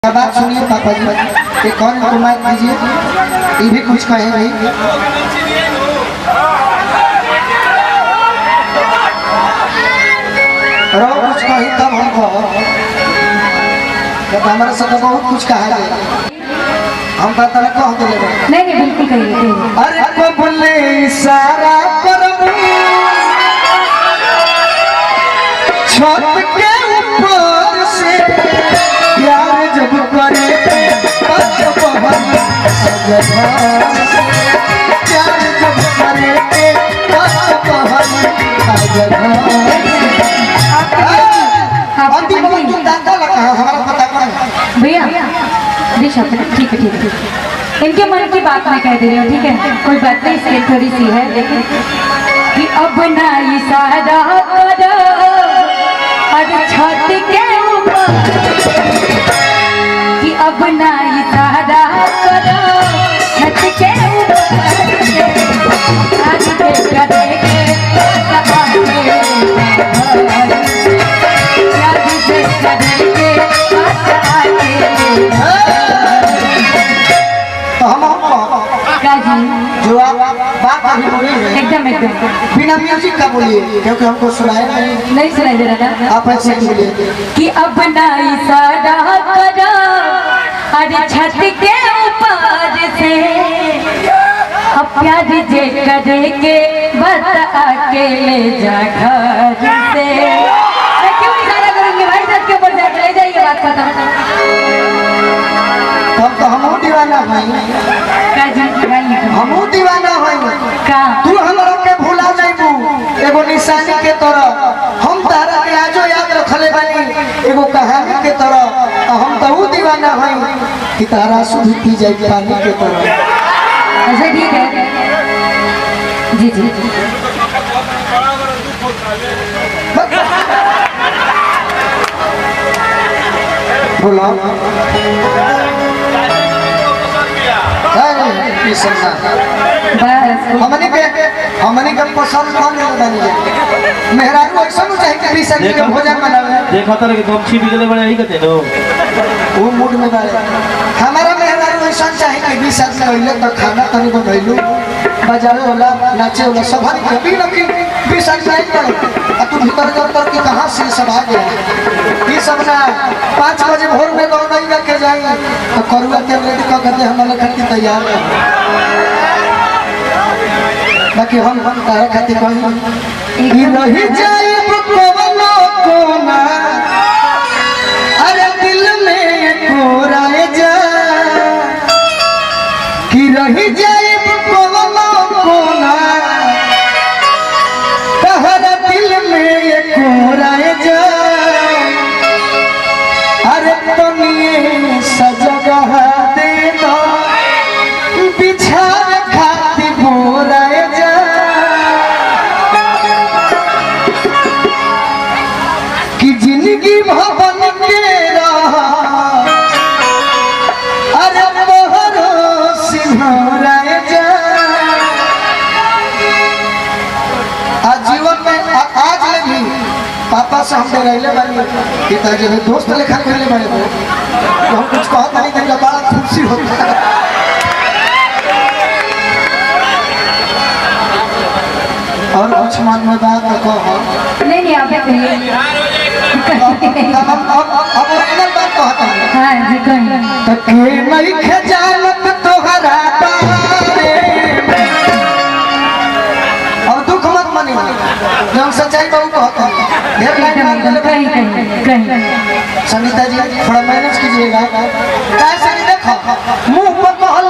बात सुनिए पापा जी, एक कौन को माइक दीजिए, ये भी कुछ कहे भाई। रो कुछ कही तब हमको, जब हमारे साथ बहुत कुछ कहा है, हम कहते हैं कह दे ले। नहीं नहीं बिल्कुल कहिए। अरे को बोले इशारा पर छत के ऊपर से प्यार जब करे प्यार जब करे भैया ठीक है इनके मन की बात मैं कह दे रही हूँ, ठीक है कोई बात नहीं, इसलिए थोड़ी सी है लेकिन कि अब ना इशारा करो और छत के ऊपर, कि अब ना इशारा करो छत के ऊपर आज देखा देखे जो आप बात अभी बोली है एकदम बिना म्यूजिक का बोलिए, क्योंकि हमको सुनाया नहीं सुनाई दे रहा था। आप ऐसे बोलिए कि अब ना इशारा करो अरे छत के ऊपर से अब प्यार जे करे के बस अकेले जा घर से। मैं क्यों इशारा करूंगी भाई, छत के ऊपर जाकर ले जाइए, बात खत्म। तब तो हमहू दीवाना भाई, हमहू दीवाना भाई का तू हमरा के भुला जाइबू एगो निशानी के तरह, हम तारा के आजो याद रखले बानी एगो कहानी के तरह, हम तो दीवाना भाई कि तारा सुधी पी जाए पानी के तरह। ऐसे ठीक है जी जी बोला हमने के पसंद कौन है मेहरारू ऐसा चाहे कि भी सब्जी के भोजन बनावे देखा था कि गमछी बिगले बड़े ही कहते नो वो मूड में बारे हमारा मेहरारू ऐसा चाहे कि भी सब्जी होइले तो खाना तनी बनैलू बजावे वाला नाचे वाला सब हर कभी न कि भी सब्जी नहीं करे तू भीतर जब कि कहां से सब आ गया ये सब ना 5 बजे भोर में दौड़ नहीं रखे जाए तो करुआ के रेडी कर के हमारे खातिर तैयार है। बाकी हम तारा खातिर कहीं रही जाए कोनो कोना अरे दिल में कोराए जा कि रही जाए कोनो कोना तहरा दिल में कोराए जा अरे तुमिए सजगह दे दो बिछा खाती बोराए जा कि जिंदगी भवन के रहा अरे मोहरो सिंहराए जा। आज जीवन में आज ले भी पापा से हम रहले बानी पिताजी ने दोस्त लेखा करले बानी तो हम कुछ कहत नहीं कि बड़ा खुशी होता है। और कुछ मन में बात कहो नहीं आप कहिए। अब ओरिजिनल बात कहता हूं हाँ जी कहिए। तो के नहीं खजानत तोहरा बारे और दुख मत मनी जब सच्चाई बहु कहता हूं ढेर कहीं समिता जी थोड़ा मैनेज कीजिएगा कैसे देखो मुंह पर कहल